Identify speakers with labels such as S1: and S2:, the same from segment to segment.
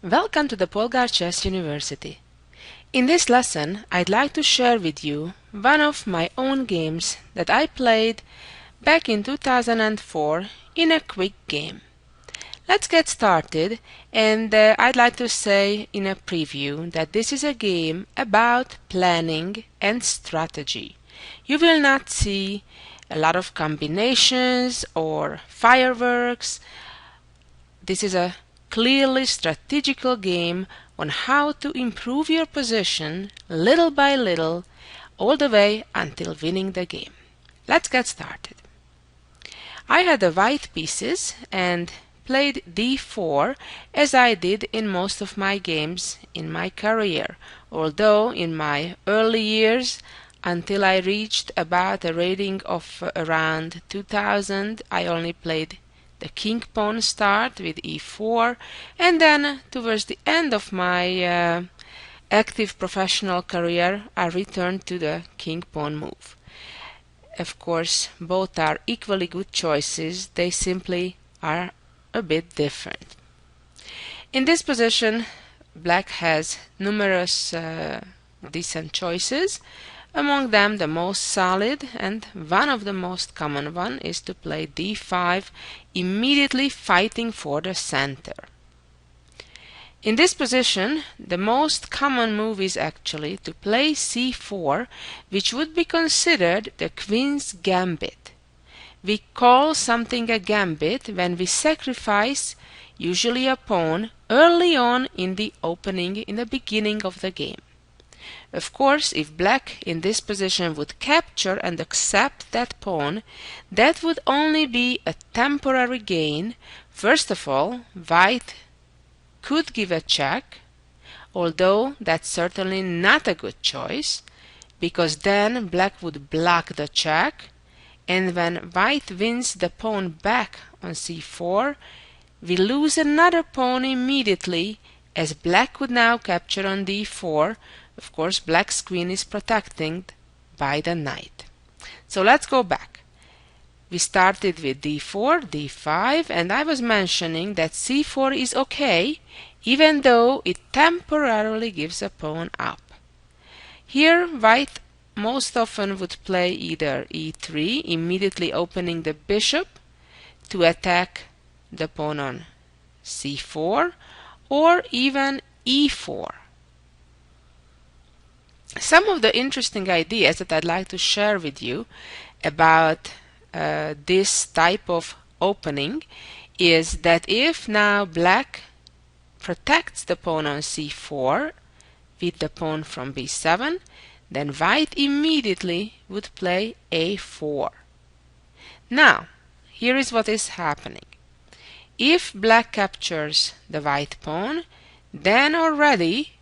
S1: Welcome to the Polgar Chess University. In this lesson, I'd like to share with you one of my own games that I played back in 2004 in a quick game. Let's get started, and I'd like to say in a preview that this is a game about planning and strategy. You will not see a lot of combinations or fireworks. This is a clearly strategical game on how to improve your position little by little all the way until winning the game. Let's get started. I had the white pieces and played d4 as I did in most of my games in my career, although in my early years until I reached about a rating of around 2000 I only played the king-pawn start with e4, and then towards the end of my active professional career I returned to the king-pawn move. Of course, both are equally good choices, they simply are a bit different. In this position, black has numerous decent choices. Among them, the most solid and one of the most common one is to play d5, immediately fighting for the center. In this position, the most common move is actually to play c4, which would be considered the queen's gambit. We call something a gambit when we sacrifice usually a pawn early on in the opening, in the beginning of the game. Of course, if black in this position would capture and accept that pawn, that would only be a temporary gain. First of all, white could give a check, although that's certainly not a good choice, because then black would block the check, and when white wins the pawn back on c4, we lose another pawn immediately, as black would now capture on d4. Of course, black's queen is protected by the knight. So let's go back. We started with d4, d5, and I was mentioning that c4 is okay, even though it temporarily gives a pawn up. Here, white most often would play either e3, immediately opening the bishop to attack the pawn on c4, or even e4. Some of the interesting ideas that I'd like to share with you about this type of opening is that if now black protects the pawn on c4 with the pawn from b7, then white immediately would play a4. Now, here is what is happening. If black captures the white pawn, then already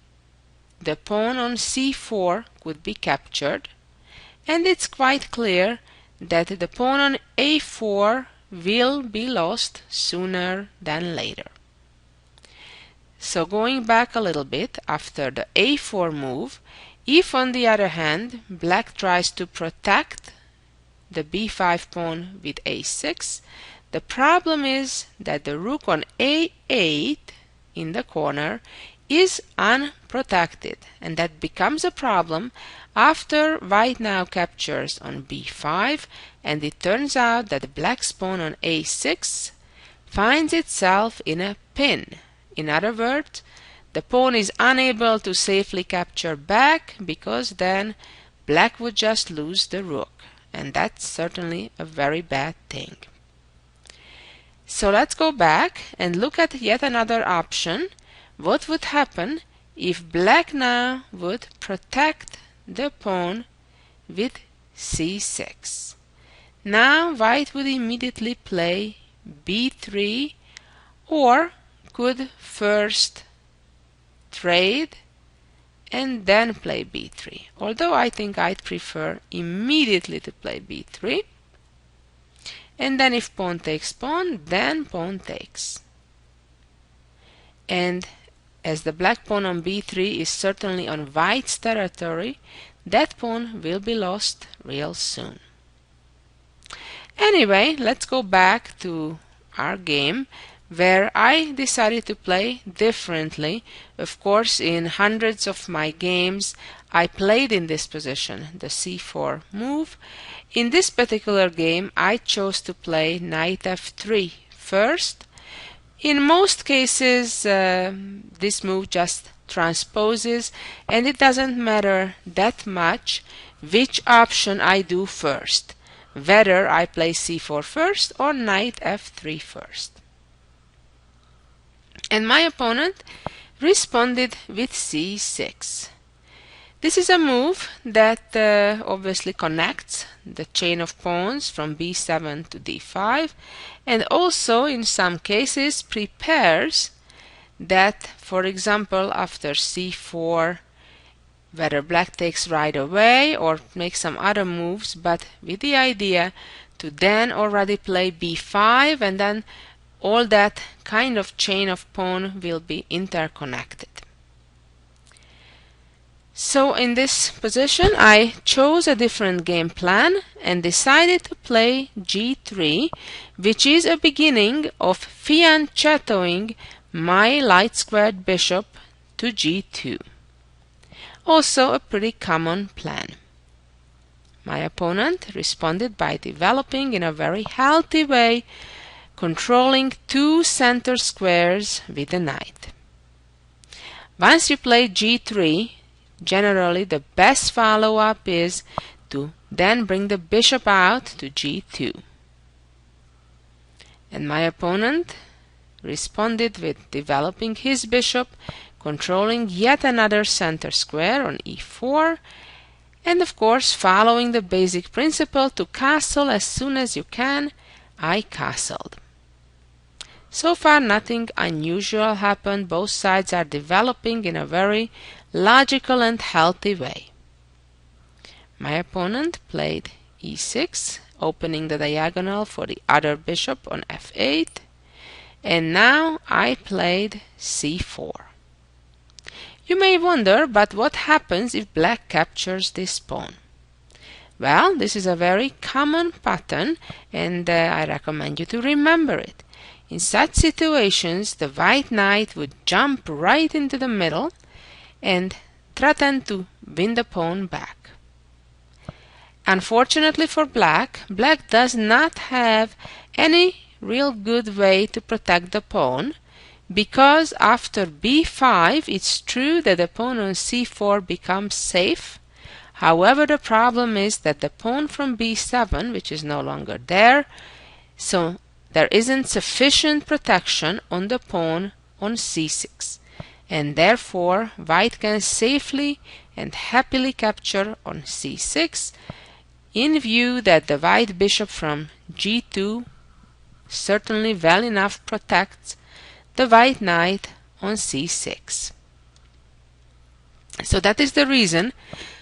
S1: the pawn on c4 could be captured, and it's quite clear that the pawn on a4 will be lost sooner than later. So going back a little bit, after the a4 move, if on the other hand black tries to protect the b5 pawn with a6, the problem is that the rook on a8 in the corner is unprotected, and that becomes a problem after white now captures on b5, and it turns out that black's pawn on a6 finds itself in a pin. In other words, the pawn is unable to safely capture back, because then black would just lose the rook, and that's certainly a very bad thing. So let's go back and look at yet another option. What would happen if black now would protect the pawn with c6? Now white would immediately play b3, or could first trade and then play b3, although I think I'd prefer immediately to play b3, and then if pawn takes pawn, then pawn takes. And as the black pawn on b3 is certainly on white's territory, that pawn will be lost real soon. Anyway, let's go back to our game. where I decided to play differently. Of course, in hundreds of my games I played in this position, the c4 move. In this particular game I chose to play knight f3 first. In most cases this move just transposes, and it doesn't matter that much which option I do first, whether I play c4 first or knight f3 first. And my opponent responded with c6. This is a move that obviously connects the chain of pawns from b7 to d5, and also in some cases prepares that, for example, after c4, whether black takes right away or makes some other moves, but with the idea to then already play b5, and then all that kind of chain of pawn will be interconnected. So in this position I chose a different game plan and decided to play g3, which is a beginning of fianchettoing my light squared bishop to g2. Also a pretty common plan. My opponent responded by developing in a very healthy way, controlling two center squares with the knight. Once you play g3, generally the best follow-up is to then bring the bishop out to g2. And my opponent responded with developing his bishop, controlling yet another center square on e4, and of course following the basic principle to castle as soon as you can, I castled. So far nothing unusual happened. Both sides are developing in a very logical and healthy way. My opponent played e6, opening the diagonal for the other bishop on f8, and now I played c4. You may wonder, but what happens if black captures this pawn? Well, this is a very common pattern, and I recommend you to remember it. In such situations, the white knight would jump right into the middle and threaten to win the pawn back. Unfortunately for black, black does not have any real good way to protect the pawn, because after b5 it's true that the pawn on c4 becomes safe. However, the problem is that the pawn from b7, which is no longer there, so there isn't sufficient protection on the pawn on c6, and therefore white can safely and happily capture on c6, in view that the white bishop from g2 certainly well enough protects the white knight on c6. So that is the reason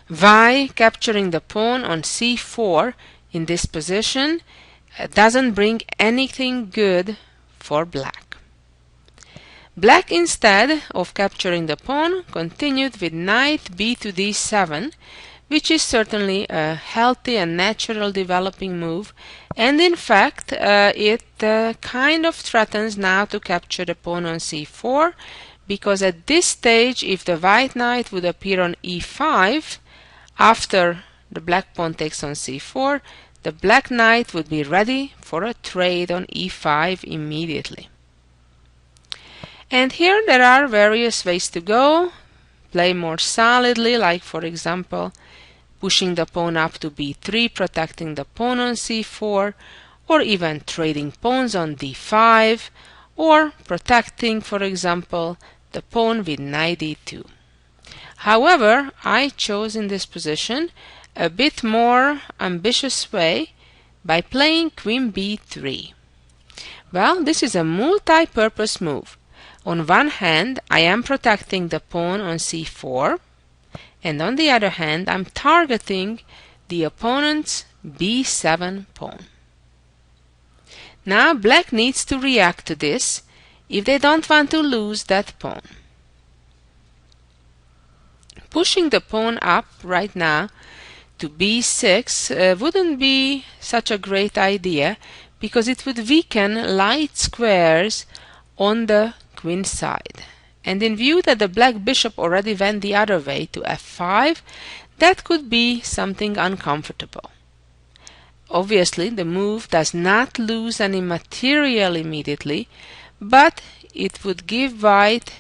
S1: why capturing the pawn on c4 in this position doesn't bring anything good for black. Black, instead of capturing the pawn, continued with knight b to d7, which is certainly a healthy and natural developing move, and in fact it kind of threatens now to capture the pawn on c4, because at this stage, if the white knight would appear on e5 after the black pawn takes on c4, the black knight would be ready for a trade on e5 immediately. And here there are various ways to go. Play more solidly, like for example pushing the pawn up to b3, protecting the pawn on c4, or even trading pawns on d5, or protecting, for example, the pawn with knight d2. However, I chose in this position a bit more ambitious way by playing queen b3. Well, this is a multi-purpose move. On one hand, I am protecting the pawn on c4, and on the other hand, I'm targeting the opponent's b7 pawn. Now black needs to react to this if they don't want to lose that pawn. Pushing the pawn up right now to b6 wouldn't be such a great idea, because it would weaken light squares on the queen side. And in view that the black bishop already went the other way to f5, that could be something uncomfortable. Obviously, the move does not lose any material immediately, but it would give white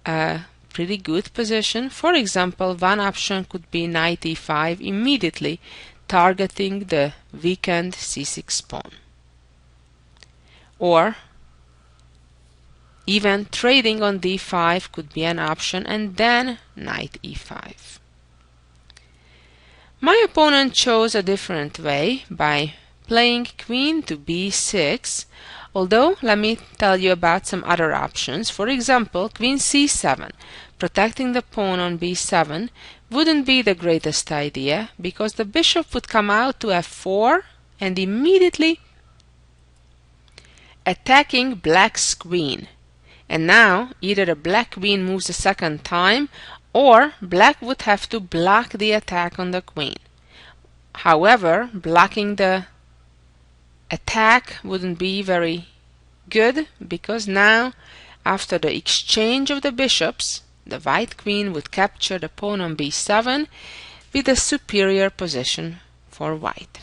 S1: a pretty good position. For example, one option could be knight e5 immediately, targeting the weakened c6 pawn. Or even trading on d5 could be an option, and then knight e5. My opponent chose a different way by playing queen to b6, although let me tell you about some other options. For example, queen c7, protecting the pawn on b7, wouldn't be the greatest idea because the bishop would come out to f4 and immediately attacking black's queen. And now either the black queen moves a second time, or black would have to block the attack on the queen. However, blocking the attack wouldn't be very good, because now, after the exchange of the bishops, the white queen would capture the pawn on b7 with a superior position for white.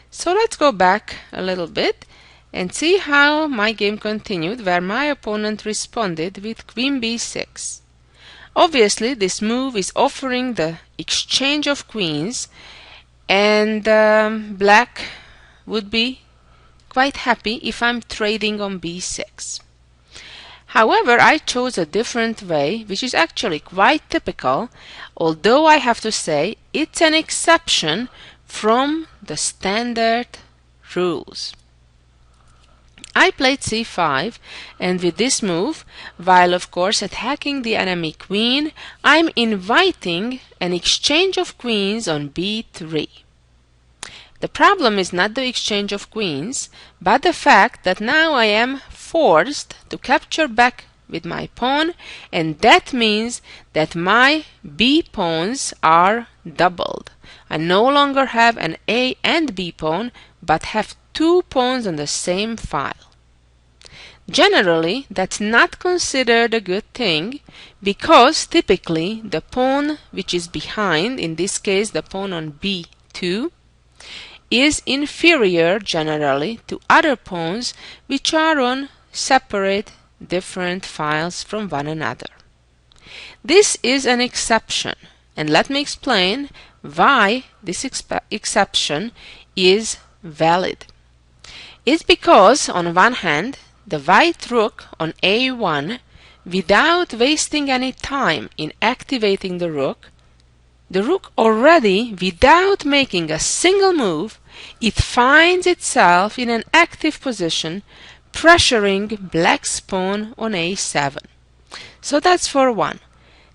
S1: So let's go back a little bit and see how my game continued, where my opponent responded with queen b6. Obviously, this move is offering the exchange of queens, and black would be quite happy if I'm trading on b6. However, I chose a different way, which is actually quite typical, although I have to say it's an exception from the standard rules. I played c5, and with this move, while of course attacking the enemy queen, I'm inviting an exchange of queens on b3. The problem is not the exchange of queens, but the fact that now I am forced to capture back with my pawn, and that means that my b pawns are doubled. I no longer have an a and b pawn, but have two pawns on the same file. Generally, that's not considered a good thing, because typically the pawn which is behind, in this case the pawn on b2, is inferior generally to other pawns which are on separate different files from one another. This is an exception, and let me explain why this exception is valid. It's because, on one hand, the white rook on a1, without wasting any time in activating the rook already, without making a single move, it finds itself in an active position, pressuring black's pawn on a7. So that's for one.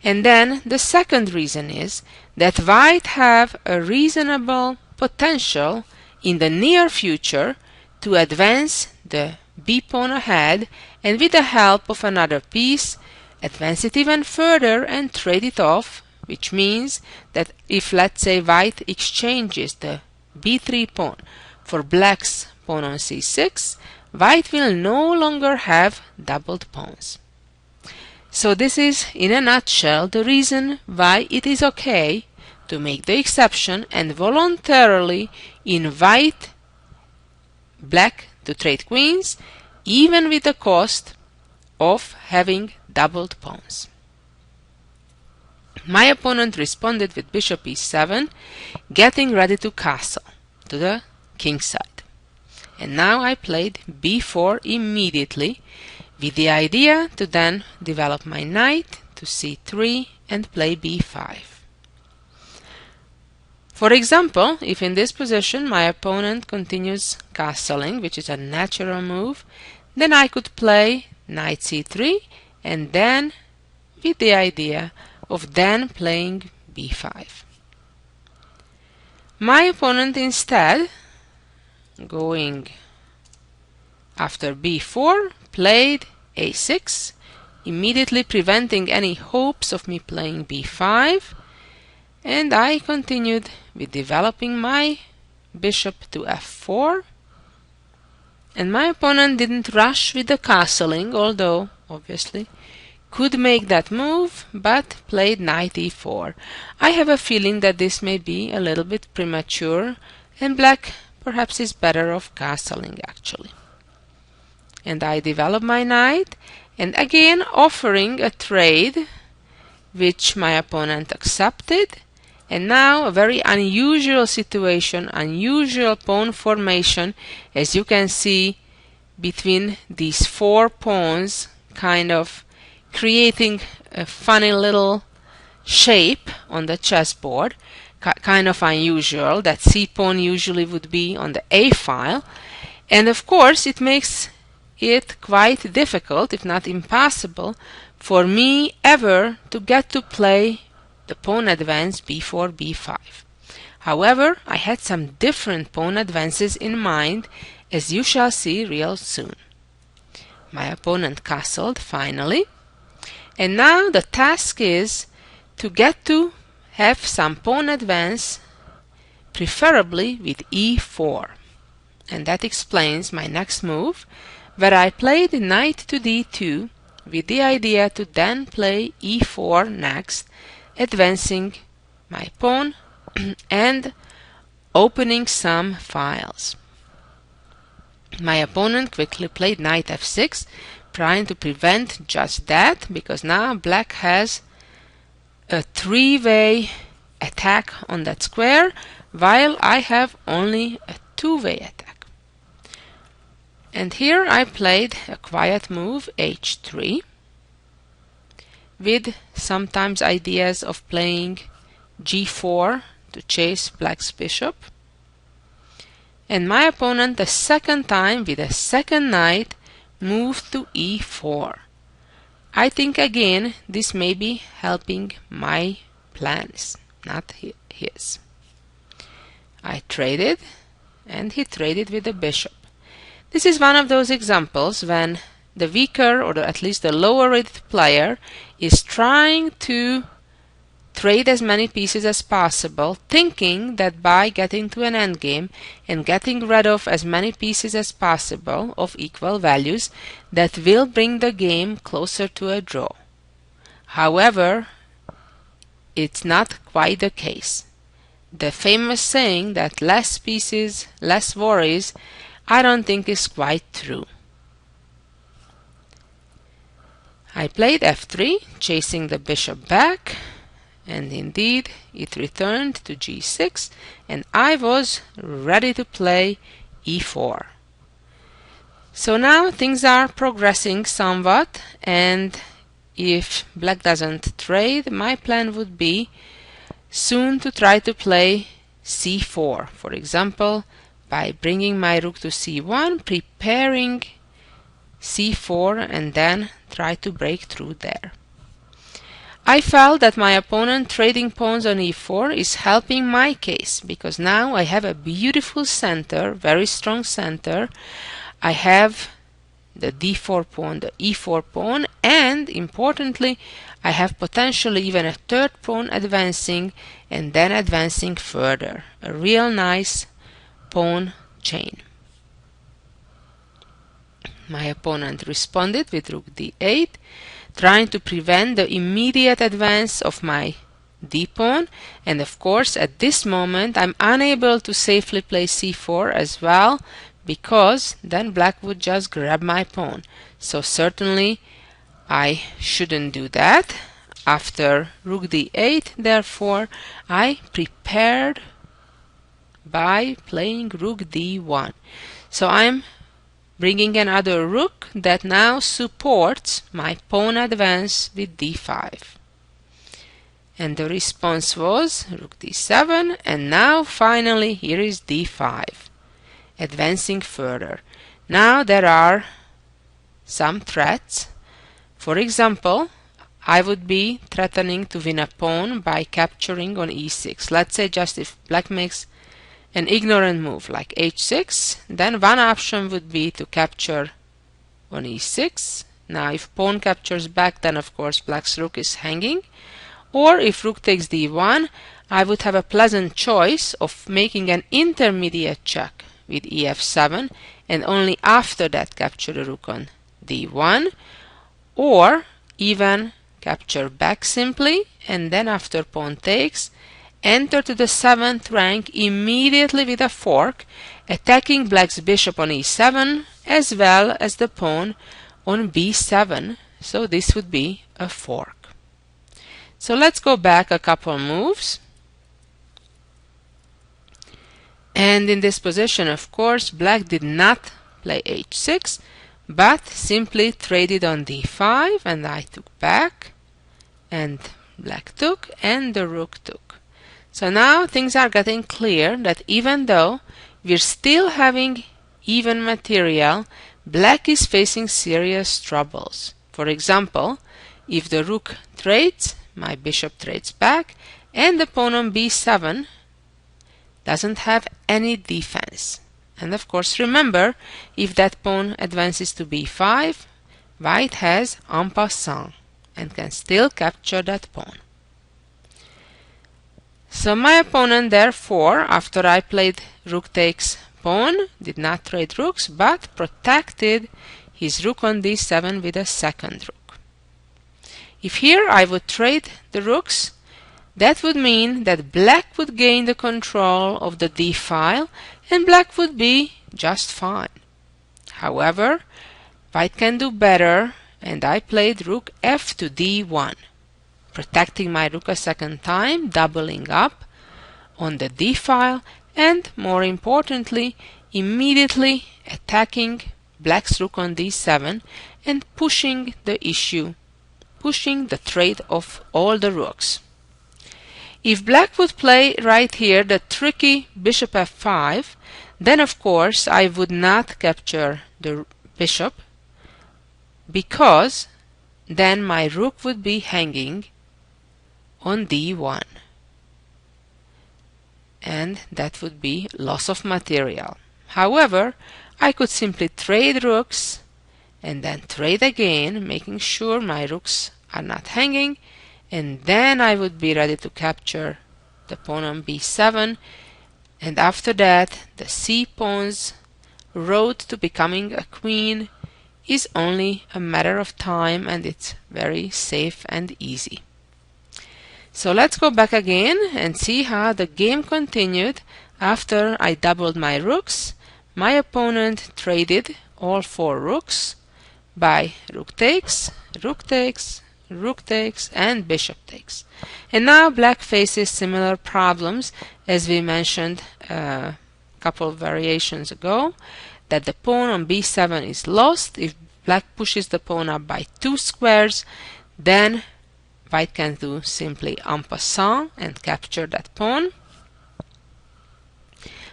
S1: And then the second reason is that white have a reasonable potential in the near future to advance the b pawn ahead, and with the help of another piece, advance it even further and trade it off, which means that if, let's say, white exchanges the b3 pawn for black's pawn on c6, white will no longer have doubled pawns. So this is, in a nutshell, the reason why it is okay to make the exception and voluntarily invite black to trade queens, even with the cost of having doubled pawns. My opponent responded with bishop e7, getting ready to castle to the king side. And now I played b4 immediately, with the idea to then develop my knight to c3 and play b5. For example, if in this position my opponent continues castling, which is a natural move, then I could play knight c3, and then with the idea of then playing b5. My opponent instead, going after b4, played a6, immediately preventing any hopes of me playing b5, and I continued with developing my bishop to f4, And my opponent didn't rush with the castling, although, obviously, could make that move, but played knight e4. I have a feeling that this may be a little bit premature, and black perhaps is better off castling actually. And I develop my knight, and again offering a trade, which my opponent accepted. And now a very unusual situation, unusual pawn formation, as you can see, between these four pawns, kind of creating a funny little shape on the chessboard, kind of unusual. That c pawn usually would be on the a file, and of course it makes it quite difficult, if not impossible, for me ever to get to play the pawn advance b4, b5. However, I had some different pawn advances in mind, as you shall see real soon. My opponent castled finally, and now the task is to get to have some pawn advance, preferably with e4. And that explains my next move, where I played knight to d2 with the idea to then play e4 next, advancing my pawn and opening some files. My opponent quickly played knight f6, trying to prevent just that, because now black has a three-way attack on that square, while I have only a two-way attack. And here I played a quiet move, h3, with sometimes ideas of playing g4 to chase black's bishop. And my opponent the second time with a second knight moved to e4. I think again this may be helping my plans, not his. I traded, and he traded with the bishop. This is one of those examples when the weaker, or at least the lower rated player, is trying to trade as many pieces as possible, thinking that by getting to an endgame and getting rid of as many pieces as possible of equal values, that will bring the game closer to a draw. However, it's not quite the case. The famous saying that less pieces, less worries, I don't think is quite true. I played f3, chasing the bishop back, and indeed it returned to g6, and I was ready to play e4. So now things are progressing somewhat, and if black doesn't trade, my plan would be soon to try to play c4, for example, by bringing my rook to c1, preparing c4, and then try to break through there. I felt that my opponent trading pawns on e4 is helping my case, because now I have a beautiful center, very strong center. I have the d4 pawn, the e4 pawn, and importantly, I have potentially even a third pawn advancing and then advancing further. A real nice pawn chain. My opponent responded with rook d8, trying to prevent the immediate advance of my d-pawn, and of course at this moment I'm unable to safely play c4 as well, because then black would just grab my pawn. So certainly I shouldn't do that. After rook d8, therefore, I prepared by playing rook d1. So I'm bringing another rook that now supports my pawn advance with d5. And the response was rook d7, and now finally here is d5, advancing further. Now there are some threats. For example, I would be threatening to win a pawn by capturing on e6. Let's say just if black makes an ignorant move like h6, then one option would be to capture on e6. Now if pawn captures back, then of course black's rook is hanging. Or if rook takes d1, I would have a pleasant choice of making an intermediate check with ef7 and only after that capture the rook on d1, or even capture back simply, and then after pawn takes, enter to the 7th rank immediately with a fork, attacking black's bishop on e7 as well as the pawn on b7, so this would be a fork. So let's go back a couple moves. And in this position, of course, black did not play h6, but simply traded on d5, and I took back, and black took, and the rook took. So now things are getting clear that even though we're still having even material, black is facing serious troubles. For example, if the rook trades, my bishop trades back, and the pawn on b7 doesn't have any defense. And of course, remember, if that pawn advances to b5, white has en passant and can still capture that pawn. So my opponent, therefore, after I played rook takes pawn, did not trade rooks, but protected his rook on d7 with a second rook. If here I would trade the rooks, that would mean that black would gain the control of the d file, and black would be just fine. However, white can do better, and I played rook f to d1, protecting my rook a second time, doubling up on the d file, and more importantly, immediately attacking black's rook on d7 and pushing the issue, pushing the trade of all the rooks. If black would play right here the tricky bishop f5, then of course I would not capture the bishop, because then my rook would be hanging on d1, and that would be loss of material. However, I could simply trade rooks and then trade again, making sure my rooks are not hanging, and then I would be ready to capture the pawn on b7, and after that the c pawn's road to becoming a queen is only a matter of time, and it's very safe and easy. So let's go back again and see how the game continued. After I doubled my rooks, my opponent traded all 4 rooks by rook takes, rook takes, rook takes, and bishop takes. And now black faces similar problems as we mentioned a couple of variations ago, that the pawn on b7 is lost. If black pushes the pawn up by 2 squares, then white can do simply en passant and capture that pawn.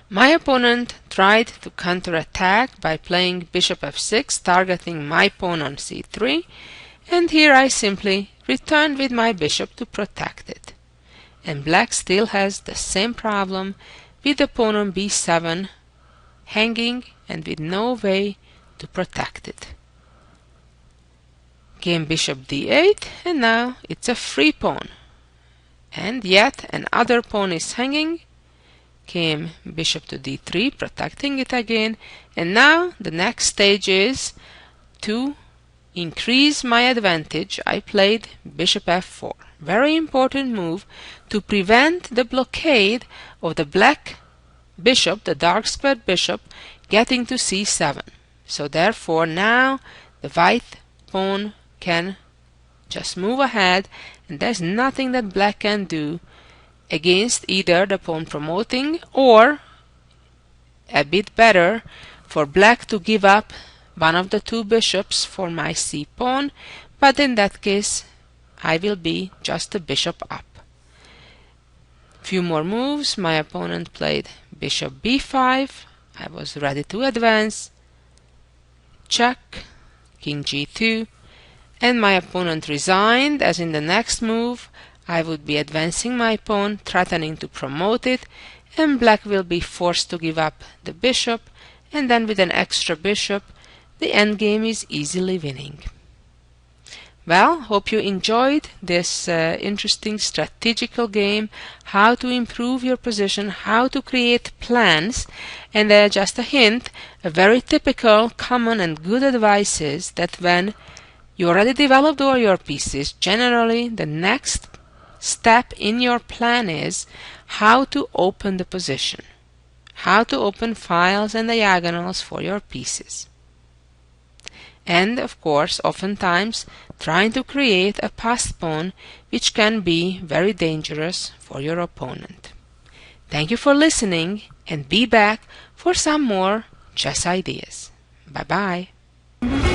S1: My opponent tried to counterattack by playing bishop f6, targeting my pawn on c3, and here I simply returned with my bishop to protect it. And black still has the same problem with the pawn on b7 hanging and with no way to protect it. Came bishop d8, and now it's a free pawn. And yet another pawn is hanging. Came bishop to d3, protecting it again, and now the next stage is to increase my advantage. I played bishop f4. Very important move to prevent the blockade of the black bishop, the dark squared bishop, getting to c7. So therefore now the white pawn can just move ahead, and there's nothing that black can do against either the pawn promoting, or a bit better for black to give up one of the 2 bishops for my c pawn, but in that case I will be just a bishop up. Few more moves. My opponent played bishop b5. I was ready to advance. Check, king g2, and my opponent resigned, as in the next move I would be advancing my pawn, threatening to promote it, and black will be forced to give up the bishop, and then with an extra bishop the endgame is easily winning. Well, hope you enjoyed this interesting strategical game, how to improve your position, how to create plans, and just a hint, a very typical, common and good advice is that when you already developed all your pieces, generally the next step in your plan is how to open the position, how to open files and diagonals for your pieces. And of course, oftentimes trying to create a passed pawn which can be very dangerous for your opponent. Thank you for listening and be back for some more chess ideas. Bye bye.